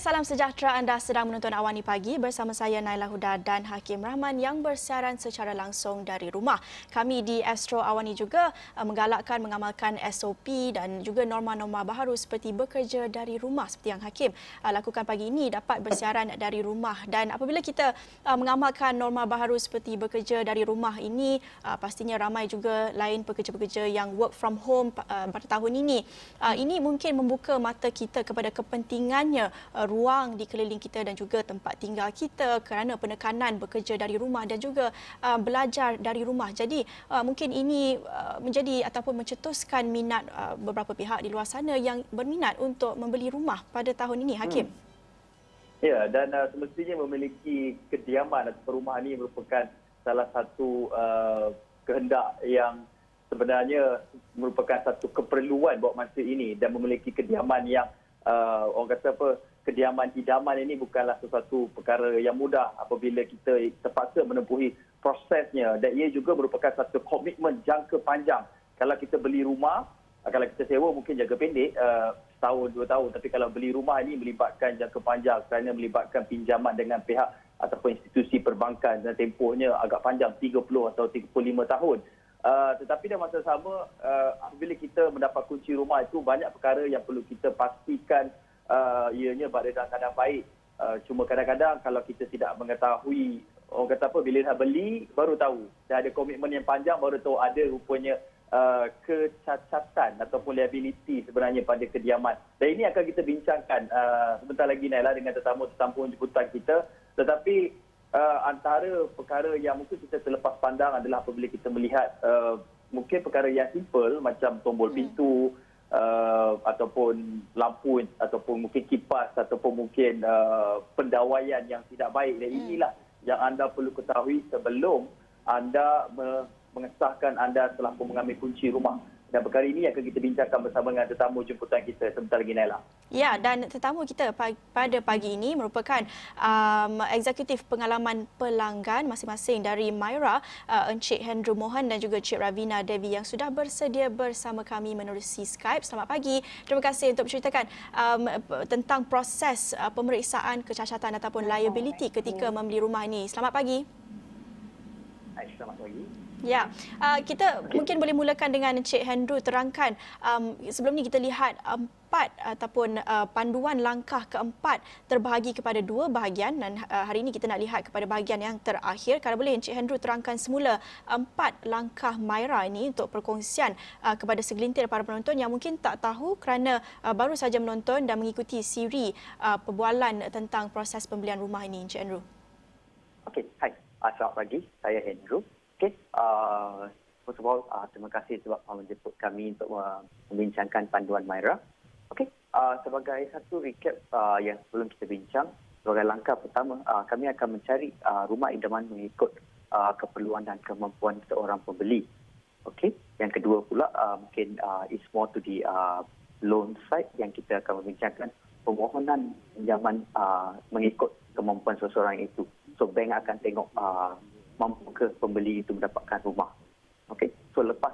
salam sejahtera, anda sedang menonton Awani Pagi bersama saya Naila Huda dan Hakim Rahman yang bersiaran secara langsung dari rumah. Kami di Astro Awani juga menggalakkan mengamalkan SOP dan juga norma-norma baharu seperti bekerja dari rumah seperti yang Hakim lakukan pagi ini, dapat bersiaran dari rumah. Dan apabila kita mengamalkan norma baharu seperti bekerja dari rumah ini, pastinya ramai juga lain pekerja-pekerja yang work from home pada tahun ini. Ini mungkin membuka mata kita kepada kepentingannya ruang di keliling kita dan juga tempat tinggal kita kerana penekanan bekerja dari rumah dan juga belajar dari rumah. Jadi mungkin ini menjadi ataupun mencetuskan minat beberapa pihak di luar sana yang berminat untuk membeli rumah pada tahun ini, Hakim. Ya, dan semestinya memiliki kediaman atau perumahan ini merupakan salah satu kehendak yang sebenarnya merupakan satu keperluan buat masa ini, dan memiliki kediaman yang orang kata apa, kediaman idaman ini bukanlah sesuatu perkara yang mudah apabila kita terpaksa menempuhi prosesnya, dan ia juga merupakan satu komitmen jangka panjang. Kalau kita beli rumah, kalau kita sewa mungkin jangka pendek, setahun, 2 tahun, tapi kalau beli rumah ini melibatkan jangka panjang kerana melibatkan pinjaman dengan pihak ataupun institusi perbankan dan tempohnya agak panjang, 30 atau 35 tahun. Tetapi dalam masa sama, apabila kita mendapat kunci rumah itu, banyak perkara yang perlu kita pastikan ianya berada dalam keadaan baik. Cuma kadang-kadang kalau kita tidak mengetahui, orang kata apa, bila dah beli baru tahu. Dah ada komitmen yang panjang baru tahu ada rupanya kecacatan ataupun liability sebenarnya pada kediaman. Dan ini akan kita bincangkan sebentar lagi, Naila, dengan tetamu-tetamu jemputan kita. Tetapi antara perkara yang mungkin kita terlepas pandang adalah apabila kita melihat mungkin perkara yang simple macam tombol pintu, ataupun lampu, ataupun mungkin kipas, ataupun mungkin pendawaian yang tidak baik. Dan inilah yang anda perlu ketahui sebelum anda mengesahkan anda telah pun mengambil kunci rumah. Dan perkara ini akan kita bincangkan bersama dengan tetamu jemputan kita sebentar lagi, Naila. Ya, dan tetamu kita pada pagi ini merupakan eksekutif pengalaman pelanggan masing-masing dari Myra, Encik Hendro Mohan dan juga Cik Ravina Devi yang sudah bersedia bersama kami menerusi Skype. Selamat pagi. Terima kasih untuk menceritakan tentang proses pemeriksaan kecacatan ataupun liability ketika membeli rumah ini. Selamat pagi. Selamat pagi. Ya, kita mungkin boleh mulakan dengan Encik Hendro terangkan. Sebelum ni kita lihat panduan langkah keempat terbahagi kepada 2 bahagian, dan hari ini kita nak lihat kepada bahagian yang terakhir. Kalau boleh Encik Hendro terangkan semula 4 langkah Myra ini untuk perkongsian kepada segelintir para penonton yang mungkin tak tahu kerana baru saja menonton dan mengikuti siri perbualan tentang proses pembelian rumah ini, Encik Hendro. Okey, hai. Selamat pagi. Saya Hendro. Okey, first of all, terima kasih sebab menjemput kami untuk membincangkan panduan Myra. Okey, sebagai satu recap yang sebelum kita bincang, sebagai langkah pertama, kami akan mencari rumah idaman mengikut keperluan dan kemampuan seorang pembeli. Okey, yang kedua pula mungkin is more to the loan side, yang kita akan membincangkan permohonan pinjaman mengikut kemampuan seseorang itu. So bank akan tengok mampu ke pembeli itu mendapatkan rumah. Okey, so lepas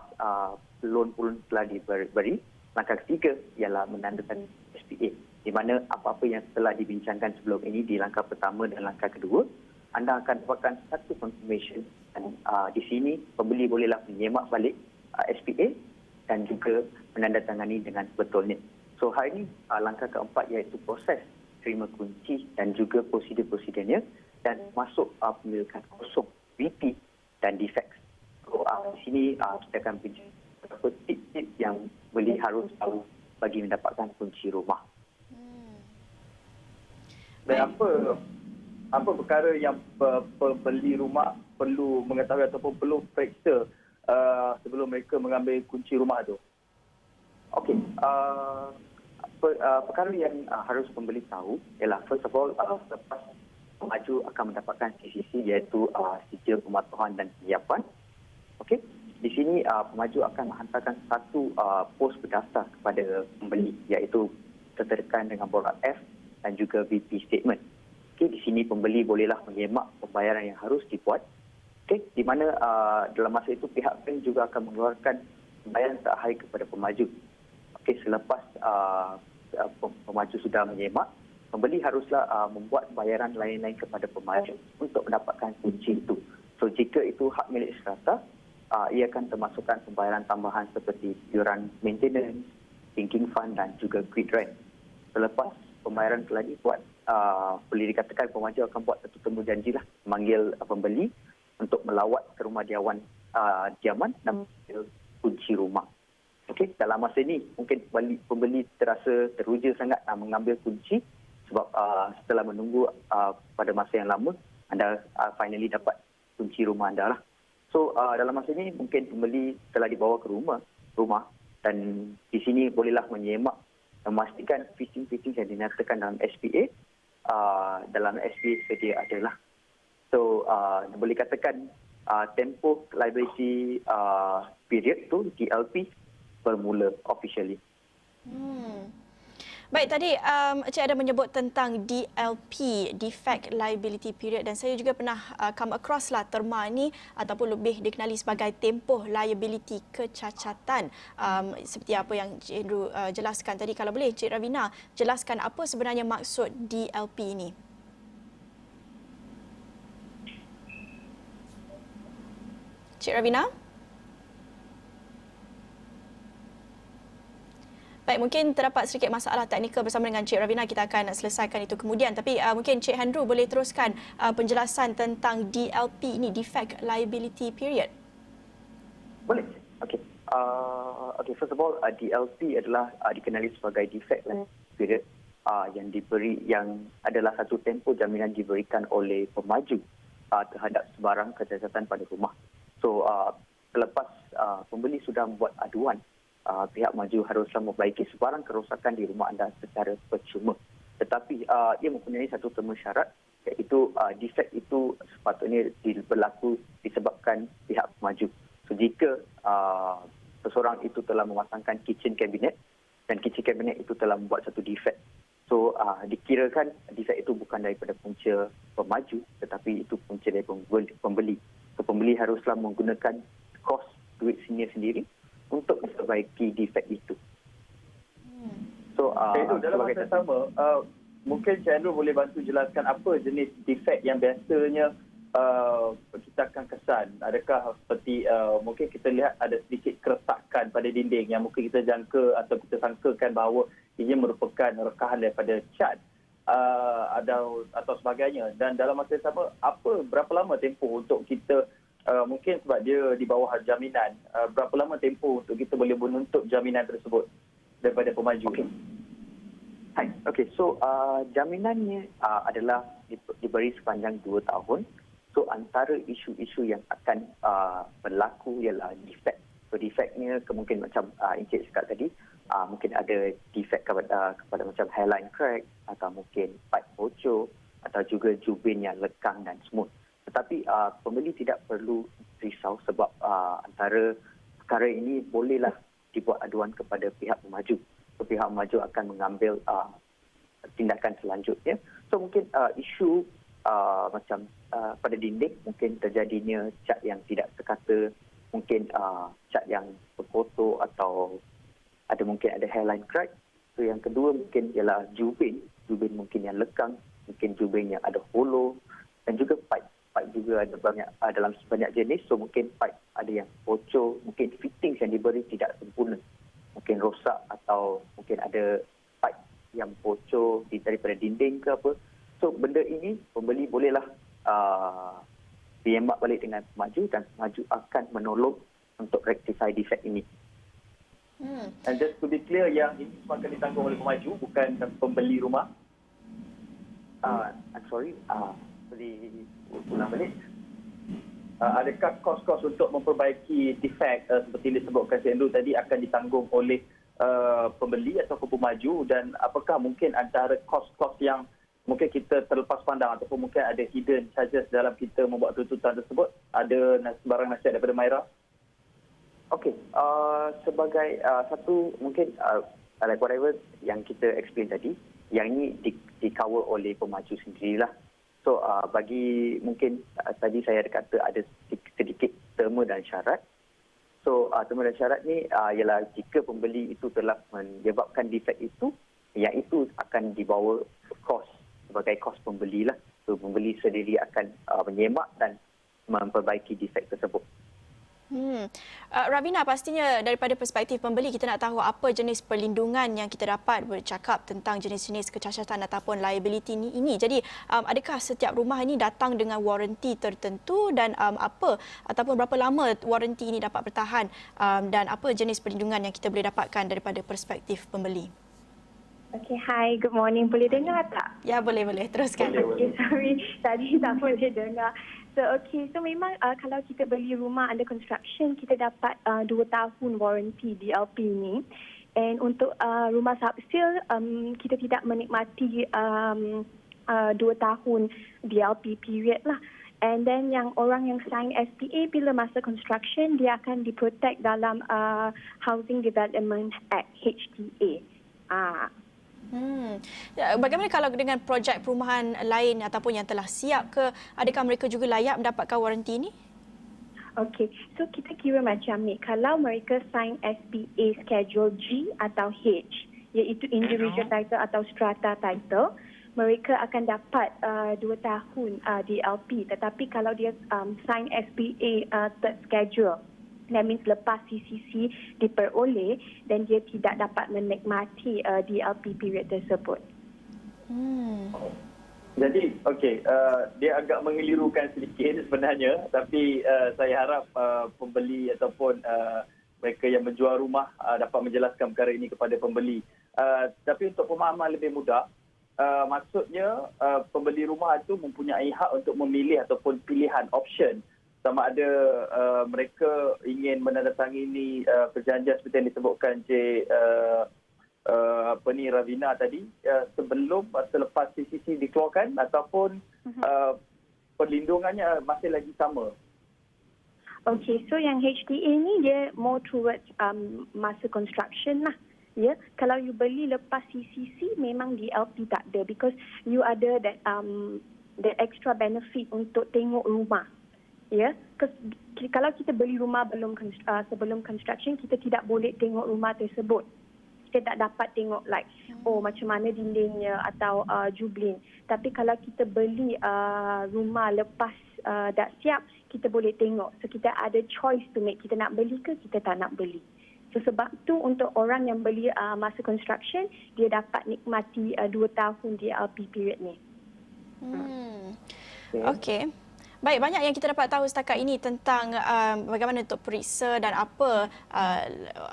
loan pun telah diberi, langkah ketiga ialah menandakan SPA, di mana apa-apa yang telah dibincangkan sebelum ini di langkah pertama dan langkah kedua, anda akan dapatkan satu confirmation, dan di sini pembeli bolehlah menyemak balik SPA dan juga menandatangani dengan betulnya. So hari ini langkah keempat iaitu proses terima kunci dan juga prosedur-prosedurnya, dan masuk pemilikan kosong, VP dan defects. So, di sini kita akan bincang beberapa tips yang beli harus tahu bagi mendapatkan kunci rumah. Dan apa perkara yang pembeli rumah perlu mengetahui ataupun perlu periksa sebelum mereka mengambil kunci rumah itu? Okey, perkara yang harus pembeli tahu ialah, first of all, lepas pemaju akan mendapatkan CCC, iaitu sijil pematuhan dan penyiapan. Okey, di sini pemaju akan menghantarkan satu pos berdaftar kepada pembeli, iaitu tertekan dengan borak F dan juga VP statement. Okey, di sini pembeli bolehlah menyemak pembayaran yang harus dibuat. Okey, di mana dalam masa itu pihak bank juga akan mengeluarkan pembayaran setiap hari kepada pemaju. Okey, selepas pemaju sudah menyemak, pembeli haruslah membuat bayaran lain-lain kepada pemaju untuk mendapatkan kunci itu. So jika itu hak milik strata, ia akan termasukkan pembayaran tambahan seperti iuran maintenance, sinking fund dan juga grid rent. Selepas pembayaran telah dibuat, boleh dikatakan pemaju akan buat satu temu janjilah, memanggil pembeli untuk melawat ke rumah diaman dan mengambil kunci rumah. Okey, dalam masa ini mungkin pembeli terasa teruja sangat mengambil kunci sebab setelah menunggu pada masa yang lama, anda finally dapat kunci rumah anda lah. So dalam masa ini mungkin pembeli telah dibawa ke rumah dan di sini bolehlah menyemak dan memastikan fitting-fitting yang dinyatakan dalam SPA dalam SPA sedia adalah. So boleh katakan tempoh liability period tu DLP bermula officially. Baik, tadi Encik ada menyebut tentang DLP, Defect Liability Period, dan saya juga pernah come across lah terma ini ataupun lebih dikenali sebagai tempoh liability kecacatan. Seperti apa yang Encik Andrew jelaskan tadi. Kalau boleh Encik Ravina jelaskan apa sebenarnya maksud DLP ini. Encik Ravina? Baik, mungkin terdapat sedikit masalah teknikal bersama dengan Cik Ravina. Kita akan selesaikan itu kemudian. Tapi mungkin Cik Andrew boleh teruskan penjelasan tentang DLP ini, Defect Liability Period. Boleh. Okey. First of all, DLP adalah dikenali sebagai Defect Liability Period yang adalah satu tempoh jaminan diberikan oleh pemaju terhadap sebarang kecacatan pada rumah. So, selepas pembeli sudah membuat aduan, pihak maju haruslah memperbaiki sebarang kerosakan di rumah anda secara percuma. Tetapi ia mempunyai satu terma syarat, iaitu defect itu sepatutnya berlaku disebabkan pihak maju. So jika seseorang itu telah memasangkan kitchen cabinet dan kitchen cabinet itu telah membuat satu defect, so dikirakan defect itu bukan daripada punca pemaju tetapi itu punca dari pembeli. So pembeli haruslah menggunakan kos duit sendiri untuk memperbaiki defect itu. So, dalam masa sama, mungkin Cik Andrew boleh bantu jelaskan apa jenis defect yang biasanya kita akan kesan. Adakah seperti mungkin kita lihat ada sedikit keretakan pada dinding yang mungkin kita jangka atau kita sangkakan bahawa ia merupakan rekahan daripada cat atau sebagainya. Dan dalam masa sama, berapa lama tempoh untuk kita mungkin sebab dia di bawah jaminan, berapa lama tempoh untuk kita boleh menuntut jaminan tersebut daripada pemaju? Okey. So jaminannya adalah diberi sepanjang 2 tahun. So antara isu-isu yang akan berlaku ialah defect. So defectnya kemungkinan macam Encik cakap tadi, mungkin ada defect kepada macam hairline crack atau mungkin pipe bocor atau juga jubin yang lekang dan smooth. Tetapi pembeli tidak perlu risau sebab antara perkara ini bolehlah dibuat aduan kepada pihak pemaju. So, pihak pemaju akan mengambil tindakan selanjutnya. So mungkin isu macam pada dinding mungkin terjadinya cat yang tidak terkata, mungkin cat yang berkotor atau mungkin ada hairline crack. So yang kedua mungkin ialah jubin mungkin yang lekang, mungkin jubin yang ada hollow dan juga pipe juga ada dalam sebanyak jenis. So mungkin pipe ada yang bocor, mungkin fittings yang diberi tidak sempurna, mungkin rosak atau mungkin ada pipe yang bocor daripada dinding ke apa. So benda ini pembeli bolehlah diembak balik dengan pemaju dan pemaju akan menolong untuk rectify defect ini. And just to be clear, yang ini semua akan ditanggung oleh pemaju, bukan pembeli rumah? I'm sorry, boleh ulang balik? Adakah kos-kos untuk memperbaiki defect seperti disebutkan Cik Andrew tadi akan ditanggung oleh pembeli atau pemaju, dan apakah mungkin antara kos-kos yang mungkin kita terlepas pandang ataupun mungkin ada hidden charges dalam kita membuat tuntutan tersebut, ada sebarang nasihat daripada Myra? Okey, sebagai satu mungkin like whatever yang kita explain tadi, yang ini di-cover oleh pemaju sendirilah. So bagi mungkin tadi saya kata ada sedikit terma dan syarat. So terma dan syarat ni ialah jika pembeli itu telah menyebabkan defect itu, yang itu akan dibawa kos sebagai kos pembeli lah. So pembeli sendiri akan menyemak dan memperbaiki defek tersebut. Ravina, pastinya daripada perspektif pembeli kita nak tahu apa jenis perlindungan yang kita dapat bercakap tentang jenis-jenis kecacatan ataupun liability ini. Jadi adakah setiap rumah ini datang dengan waranti tertentu dan apa ataupun berapa lama waranti ini dapat bertahan dan apa jenis perlindungan yang kita boleh dapatkan daripada perspektif pembeli? Okay, hi, good morning. Boleh dengar tak? Ya, boleh. Teruskan. Okay, sorry, tadi tak boleh dengar. So memang kalau kita beli rumah under construction, kita dapat 2 tahun warranty DLP ni. And untuk rumah subsil, kita tidak menikmati 2 tahun DLP period lah. And then yang orang yang sign SPA bila masa construction, dia akan diprotect dalam Housing Development Act, HDA. Bagaimana kalau dengan projek perumahan lain ataupun yang telah siap ke, adakah mereka juga layak mendapatkan waranti ini? Okay, so kita kira macam ni, kalau mereka sign SPA Schedule G atau H, iaitu individual title atau strata title, mereka akan dapat 2 tahun DLP. Tetapi kalau dia sign SPA third schedule, that means lepas CCC diperoleh dan dia tidak dapat menikmati DLP period tersebut. Jadi, dia agak mengelirukan sedikit sebenarnya, tapi saya harap pembeli ataupun mereka yang menjual rumah dapat menjelaskan perkara ini kepada pembeli. Tapi untuk pemahaman lebih mudah, maksudnya pembeli rumah itu mempunyai hak untuk memilih ataupun pilihan option sama ada mereka ingin menandatangani perjanjian seperti yang disebutkan Ravina tadi selepas CCC dikeluarkan ataupun perlindungannya masih lagi sama. Okay, so yang HDA ni dia more towards masa construction lah. Ya, kalau you beli lepas CCC memang DLP tak ada because you ada that extra benefit untuk tengok rumah. Ya, kalau kita beli rumah sebelum construction, kita tidak boleh tengok rumah tersebut. Kita tak dapat tengok macam mana dindingnya atau jublin. Tapi kalau kita beli rumah lepas dah siap, kita boleh tengok. So kita ada choice to make, kita nak beli ke kita tak nak beli. So sebab tu untuk orang yang beli masa construction, dia dapat nikmati 2 tahun DLP period ni. Okey. Baik, banyak yang kita dapat tahu setakat ini tentang bagaimana untuk periksa dan apa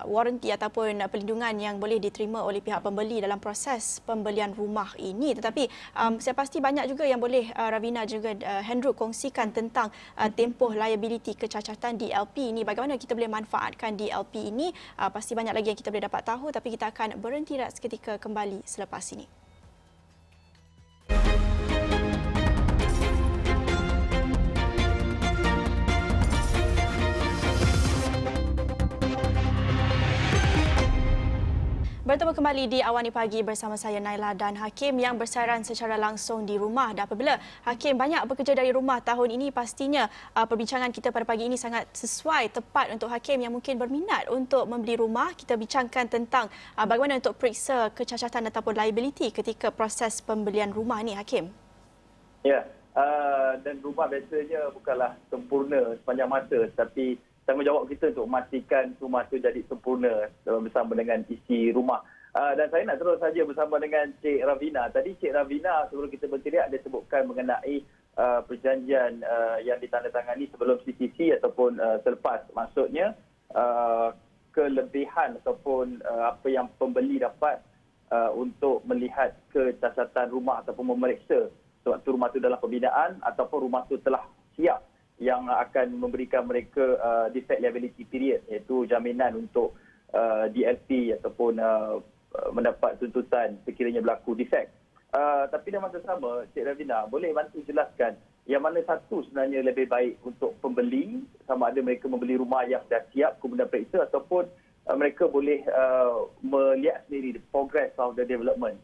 waranti ataupun perlindungan yang boleh diterima oleh pihak pembeli dalam proses pembelian rumah ini. Tetapi saya pasti banyak juga yang boleh Ravina juga Hendro kongsikan tentang tempoh liability kecacatan DLP ini. Bagaimana kita boleh manfaatkan DLP ini. Pasti banyak lagi yang kita boleh dapat tahu, tapi kita akan berhenti seketika kembali selepas ini. Bertemu kembali di Awani Pagi bersama saya Naila dan Hakim yang bersiaran secara langsung di rumah. Dan apabila Hakim banyak bekerja dari rumah tahun ini, pastinya perbincangan kita pada pagi ini sangat sesuai, tepat untuk Hakim yang mungkin berminat untuk membeli rumah. Kita bincangkan tentang bagaimana untuk periksa kecacatan ataupun liability ketika proses pembelian rumah ni, Hakim. Ya, dan rumah biasanya bukanlah sempurna sepanjang masa, tapi tanggungjawab kita untuk memastikan rumah itu jadi sempurna bersama dengan isi rumah. Dan saya nak terus saja bersama dengan Cik Ravina. Tadi Cik Ravina sebelum kita berteriak dia sebutkan mengenai perjanjian yang ditandatangani sebelum CCC ataupun selepas. Maksudnya kelebihan ataupun apa yang pembeli dapat untuk melihat kecacatan rumah ataupun memeriksa sewaktu rumah itu dalam pembinaan ataupun rumah itu telah siap, yang akan memberikan mereka defect liability period, iaitu jaminan untuk DLP ataupun mendapat tuntutan sekiranya berlaku defect. Tapi dalam masa sama, Cik Ravina, boleh bantu jelaskan yang mana satu sebenarnya lebih baik untuk pembeli, sama ada mereka membeli rumah yang dah siap kemudian periksa ataupun mereka boleh melihat sendiri the progress of the development.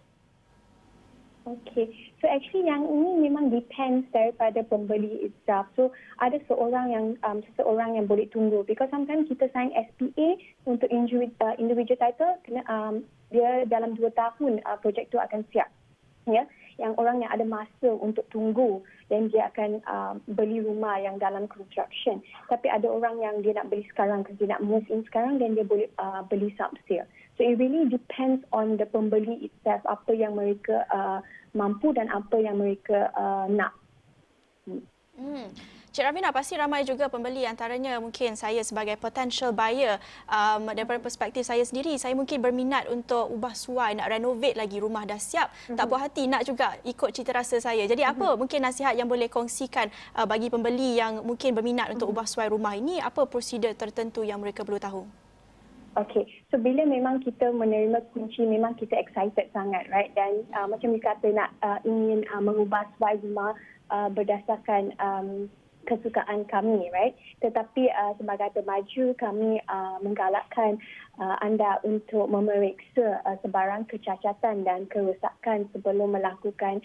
Okay, so actually yang ini memang depends daripada pembeli itself. So ada seseorang yang boleh tunggu, because sometimes kita sign SPA untuk individual title, dia dalam 2 tahun projek tu akan siap. ya, yang orang yang ada masa untuk tunggu dan dia akan beli rumah yang dalam construction. Tapi ada orang yang dia nak beli sekarang, dia nak move in sekarang dan dia boleh beli sub-sale. So it really depends on the pembeli itself, apa yang mereka mampu dan apa yang mereka nak. Cik Ravina, pasti ramai juga pembeli, antaranya mungkin saya sebagai potential buyer. Daripada perspektif saya sendiri, saya mungkin berminat untuk ubah suai, nak renovate lagi, rumah dah siap. Tak puas hati nak juga ikut cita rasa saya. Jadi apa mungkin nasihat yang boleh kongsikan bagi pembeli yang mungkin berminat untuk ubah suai rumah ini? Apa prosedur tertentu yang mereka perlu tahu? Okay, so bila memang kita menerima kunci, memang kita excited sangat, right? Dan macam dikata nak ingin mengubah suai rumah berdasarkan kesukaan kami, right? Tetapi sebagai pemaju, kami menggalakkan anda untuk memeriksa sebarang kecacatan dan kerosakan sebelum melakukan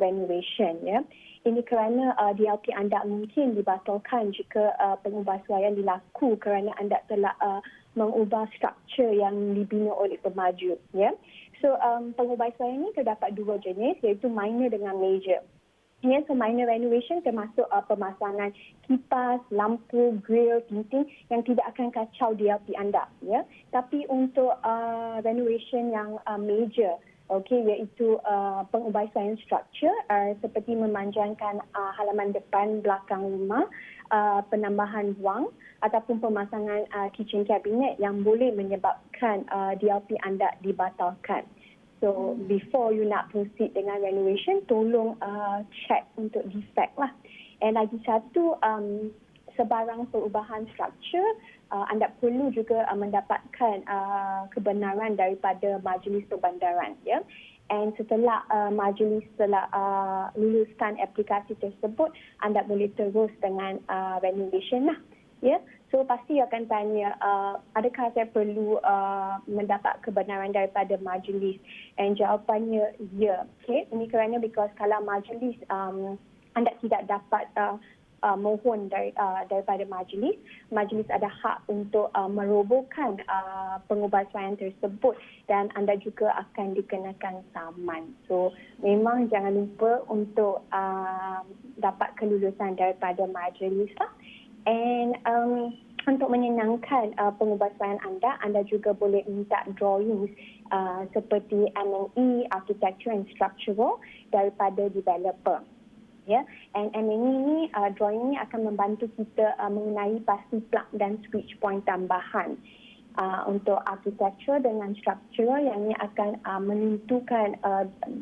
renovation, ya. Ini kerana DLP anda mungkin dibatalkan jika pengubahsuaian dilaku kerana anda telah mengubah struktur yang dibina oleh pemaju, ya. So pengubahsuaian ini terdapat dua jenis, iaitu minor dengan major. Ya, so minor renovation termasuk pemasangan kipas, lampu, grill, dinding yang tidak akan kacau DLP anda, ya. Tapi untuk renovation yang major, okey, iaitu pengubahsuaian struktur seperti memanjangkan halaman depan belakang rumah, penambahan ruang ataupun pemasangan kitchen cabinet yang boleh menyebabkan DLP anda dibatalkan. So before you nak proceed dengan renovation, tolong check untuk defect lah. And lagi satu, sebarang perubahan struktur, anda perlu juga mendapatkan kebenaran daripada majlis perbandaran, ya. And setelah majlis telah luluskan aplikasi tersebut, anda boleh terus dengan renovation lah, ya. So pasti akan tanya, adakah saya perlu mendapat kebenaran daripada majlis? And jawapannya ya. Okay? Ini kerana because kalau majlis anda tidak dapat mohon daripada majlis ada hak untuk merobohkan pengubahsuaian tersebut dan anda juga akan dikenakan saman. So memang jangan lupa untuk dapat kelulusan daripada majlis lah. And untuk menyenangkan pengubahsuaian anda juga boleh minta drawings seperti M&E, architecture and structural daripada developer. Ya, and M&E ini drawing ini akan membantu kita mengenai pasti plug dan switch point tambahan. Untuk architecture dengan structural yang ini akan menentukan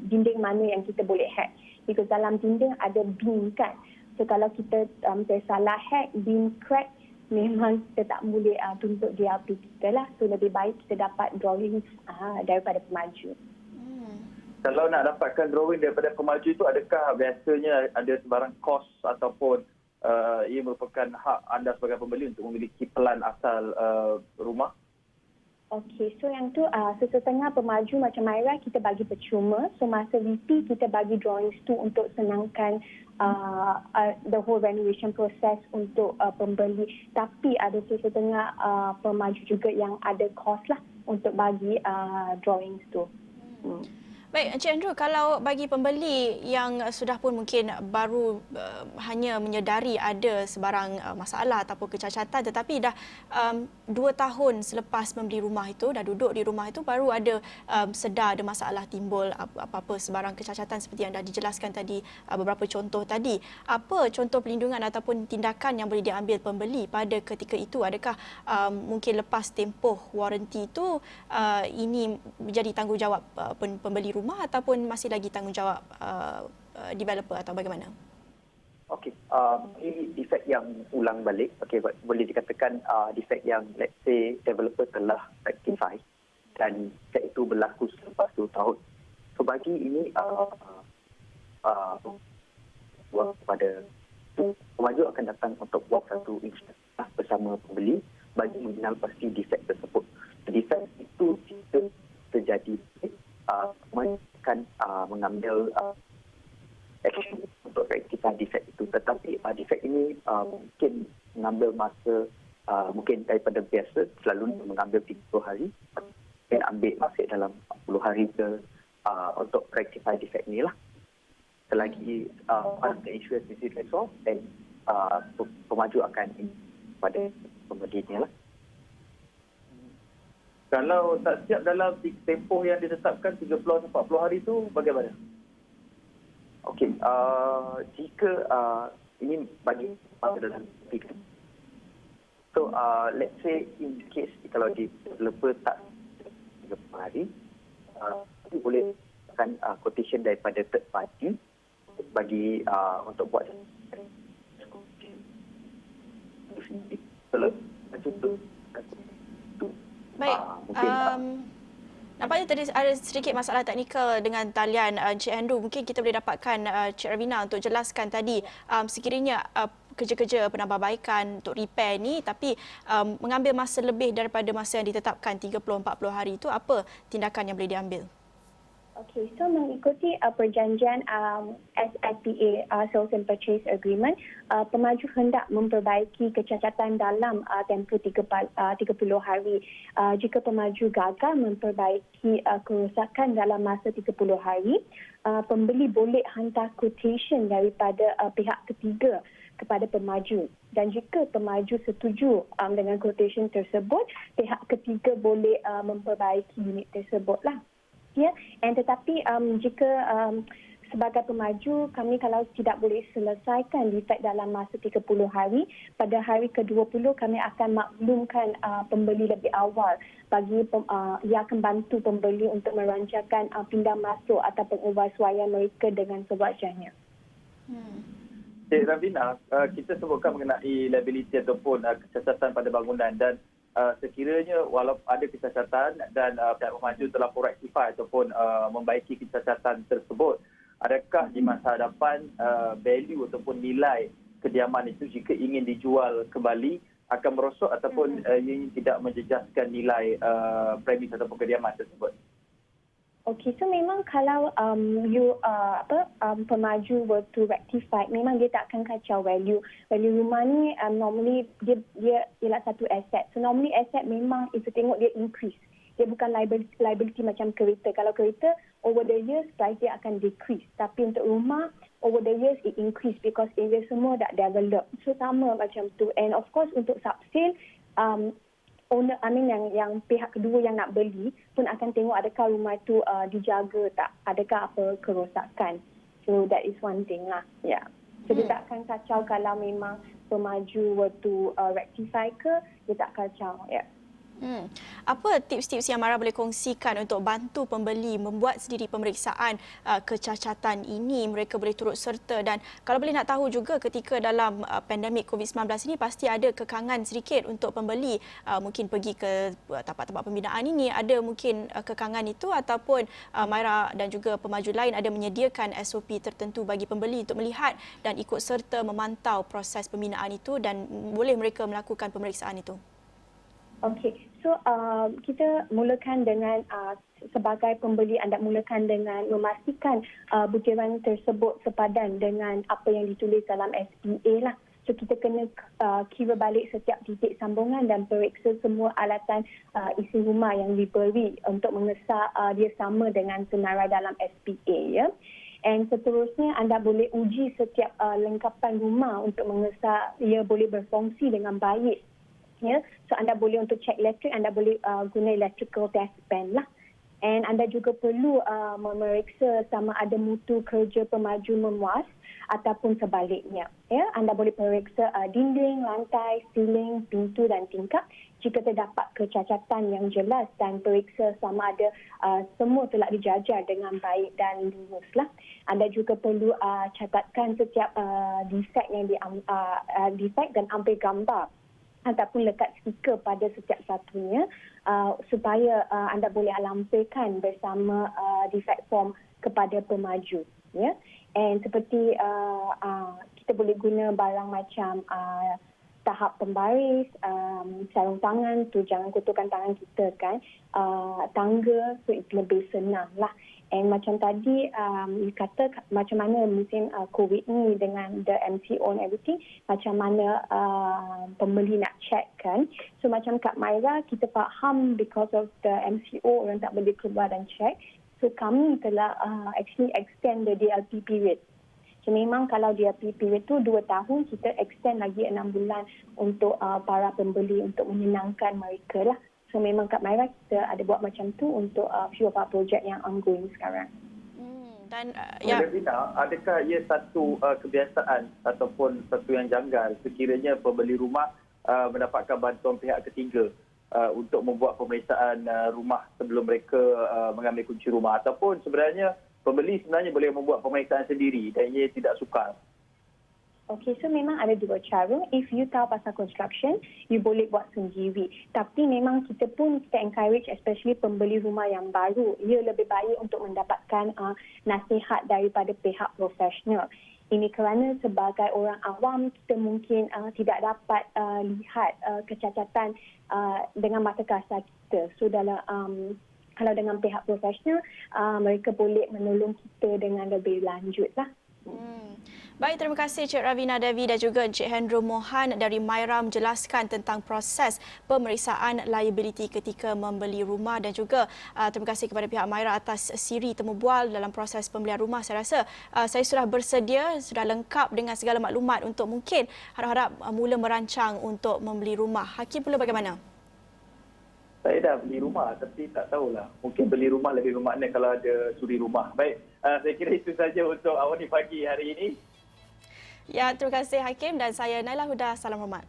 dinding mana yang kita boleh hack. Because dalam dinding ada beam kan. So kalau kita tersalah hack, beam crack, memang kita tak boleh tuntut DLP kita lah. So lebih baik kita dapat drawing daripada pemaju. Kalau nak dapatkan drawing daripada pemaju itu, adakah biasanya ada sebarang kos ataupun ia merupakan hak anda sebagai pembeli untuk memiliki pelan asal rumah? Okey, so yang tu sesetengah pemaju macam Myra kita bagi percuma. So masa VP kita bagi drawings tu untuk senangkan the whole renovation process untuk pembeli. Tapi ada sesetengah pemaju juga yang ada cost lah untuk bagi drawings tu. Baik, Encik Andrew, kalau bagi pembeli yang sudah pun mungkin baru hanya menyedari ada sebarang masalah ataupun kecacatan tetapi dah 2 tahun selepas membeli rumah itu, dah duduk di rumah itu, baru ada sedar ada masalah timbul apa-apa sebarang kecacatan seperti yang dah dijelaskan tadi, beberapa contoh tadi. Apa contoh perlindungan ataupun tindakan yang boleh diambil pembeli pada ketika itu? Adakah mungkin lepas tempoh waranti itu ini menjadi tanggungjawab pembeli rumah ataupun masih lagi tanggungjawab developer atau bagaimana? Okey, ini defect yang ulang balik. Okey, boleh dikatakan defect yang let's say developer telah rectify dan defect itu berlaku selepas 2 tahun. So bagi ini buat kepada pemaju akan datang untuk buat satu instruksi bersama pembeli bagi mengenal pasti defect tersebut. Defect itu terjadi akan mengambil action untuk rectify defect itu. Tetapi defect ini mungkin mengambil masa mungkin daripada biasa selalu mengambil 30 hari dan ambil masih dalam 40 hari ke untuk rectify defect ni lah. Selagi one of the issues is resolved, then pemaju akan pada pembeli ni lah. Kalau tak siap dalam tempoh yang ditetapkan 30-40 hari tu, bagaimana? Okey, jika ini bagi dalam tiga. So, let's say in case kalau developer tak 30 hari, boleh akan quotation daripada third party bagi untuk buat Baik. Nampaknya tadi ada sedikit masalah teknikal dengan talian Encik Andrew. Mungkin kita boleh dapatkan Cik Ravina untuk jelaskan tadi sekiranya kerja-kerja penambahbaikan untuk repair ni tapi mengambil masa lebih daripada masa yang ditetapkan 30-40 hari itu, apa tindakan yang boleh diambil? Okey, so mengikuti perjanjian SPA, Sales and Purchase Agreement, pemaju hendak memperbaiki kecacatan dalam tempoh 30 hari. Jika pemaju gagal memperbaiki kerosakan dalam masa 30 hari, pembeli boleh hantar quotation daripada pihak ketiga kepada pemaju. Dan jika pemaju setuju dengan quotation tersebut, pihak ketiga boleh memperbaiki unit tersebut lah. Ya, tetapi jika sebagai pemaju, kami kalau tidak boleh selesaikan defect dalam masa 30 hari, pada hari ke-20 kami akan maklumkan pembeli lebih awal bagi ia akan bantu pembeli untuk merancangkan pindah masuk atau pengubahsuaian mereka dengan sewajarnya. Cik Ravina, kita sebutkan mengenai liability ataupun kecacatan pada bangunan dan sekiranya walaupun ada kecacatan dan pihak pemaju telah pun rectify ataupun membaiki kecacatan tersebut, adakah di masa hadapan value ataupun nilai kediaman itu jika ingin dijual kembali akan merosot ataupun ini tidak menjejaskan nilai premis ataupun kediaman tersebut? Okey, so memang kalau pemaju were to rectify, memang dia tak akan kacau value. Value rumah ni normally dia ialah satu aset. So normally aset memang if you tengok dia increase. Dia bukan liability macam kereta. Kalau kereta over the years price dia akan decrease. Tapi untuk rumah over the years it increase because area semua dah develop. So sama macam tu. And of course untuk subsale, owner, yang pihak kedua yang nak beli pun akan tengok adakah rumah itu dijaga tak, adakah apa kerosakan. So that is one thing lah. Yeah. So dia tak akan kacau kalau memang pemaju were to rectify ke, dia tak kacau. Yeah. Apa tips-tips yang Mara boleh kongsikan untuk bantu pembeli membuat sendiri pemeriksaan kecacatan ini, mereka boleh turut serta? Dan kalau boleh nak tahu juga ketika dalam pandemik COVID-19 ini pasti ada kekangan sedikit untuk pembeli mungkin pergi ke tempat-tempat pembinaan ini, ada mungkin kekangan itu ataupun Mara dan juga pemaju lain ada menyediakan SOP tertentu bagi pembeli untuk melihat dan ikut serta memantau proses pembinaan itu dan boleh mereka melakukan pemeriksaan itu? Okey, so kita mulakan dengan sebagai pembeli anda mulakan dengan memastikan butiran tersebut sepadan dengan apa yang ditulis dalam SPA lah. So kita kena kira balik setiap titik sambungan dan periksa semua alatan isi rumah yang diberi untuk mengesah dia sama dengan senarai dalam SPA ya. And seterusnya anda boleh uji setiap lengkapan rumah untuk mengesah ia boleh berfungsi dengan baik. Ya, so anda boleh untuk cek elektrik, anda boleh guna electrical test pen lah. And anda juga perlu memeriksa sama ada mutu kerja pemaju memuas ataupun sebaliknya. Ya, anda boleh periksa dinding, lantai, ceiling, pintu dan tingkap jika terdapat kecacatan yang jelas dan periksa sama ada semua telah dijajar dengan baik dan lurus lah. Anda juga perlu catatkan setiap defect yang defect dan ambil gambar ataupun lekat stiker pada setiap satunya supaya anda boleh lampirkan bersama defect form kepada pemaju. Ya. And seperti kita boleh guna barang macam tahap pembaris, sarung tangan tu jangan kotorkan tangan kita kan, tangga tu lebih senang lah. And macam tadi you kata macam mana musim COVID ni dengan the MCO and everything, macam mana pembeli nak check kan. So macam Kak Maira, kita faham because of the MCO orang tak boleh keluar dan check. So kami telah actually extend the DLP period. So memang kalau DLP period tu 2 tahun, kita extend lagi 6 bulan untuk para pembeli untuk menyenangkan mereka lah. So memang kat Myra kita ada buat macam tu untuk few of our project yang ongoing sekarang. Dan Davina, adakah ia satu kebiasaan ataupun satu yang janggal sekiranya pembeli rumah mendapatkan bantuan pihak ketiga untuk membuat pemeriksaan rumah sebelum mereka mengambil kunci rumah, ataupun sebenarnya pembeli sebenarnya boleh membuat pemeriksaan sendiri dan ia tidak sukar? Okay, so memang ada 2 cara. If you tahu pasal construction, you boleh buat sendiri. Tapi memang kita encourage especially pembeli rumah yang baru. Ia lebih baik untuk mendapatkan nasihat daripada pihak profesional. Ini kerana sebagai orang awam, kita mungkin tidak dapat lihat kecacatan dengan mata kasar kita. So kalau dengan pihak profesional, mereka boleh menolong kita dengan lebih lanjut lah. Baik, terima kasih Cik Ravina Devi dan juga Cik Hendro Mohan dari Myra menjelaskan tentang proses pemeriksaan liability ketika membeli rumah, dan juga terima kasih kepada pihak Myra atas siri temu bual dalam proses pembelian rumah. Saya rasa saya sudah bersedia, sudah lengkap dengan segala maklumat untuk mungkin harap-harap mula merancang untuk membeli rumah. Hakim pula bagaimana? Saya dah beli rumah tapi tak tahulah. Mungkin beli rumah lebih bermakna kalau ada suri rumah. Baik, saya kira itu saja untuk Awani Pagi hari ini. Ya, terima kasih Hakim dan saya Naila Huda. Salam hormat.